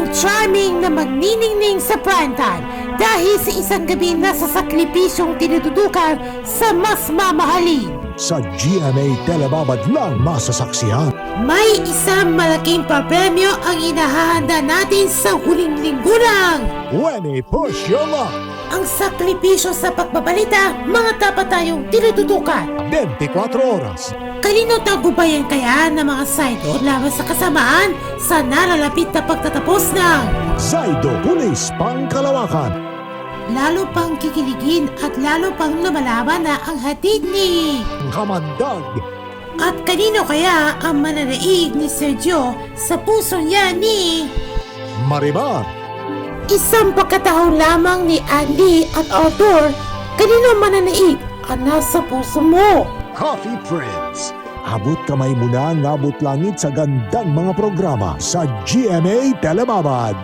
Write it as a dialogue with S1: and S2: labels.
S1: ang charming na magniningning sa primetime dahil sa isang gabi na sa sakripisyong tinututukan sa mas mamahalin.
S2: Sa GMA Telebabad lang masasaksihan.
S1: May isang malaking papremyo ang inahahanda natin sa huling linggo lang.
S2: When I push your luck.
S1: Ang sakripisyo sa pagbabalita, mga dapat tayong tinututukan.
S2: 24 oras.
S1: Kanino tagubayan kaya ng mga Saido laban sa kasamaan sa nalalapit na pagtatapos ng
S2: Saido Pulis Pangkalawakan.
S1: lalo pang kikiligin at lalo pang lumalaban na ang hatid ni
S2: Kamandag.
S1: at kanino kaya ang mananaig ni Sergio sa puso niya ni
S2: Marimar.
S1: isang pagkataon lamang ni Andy at Arthur. Kanino mananaig ang nasa puso mo?
S2: Coffee Prince. Abot kamay muna, ngabot langit sa gandang mga programa sa GMA Telebabad.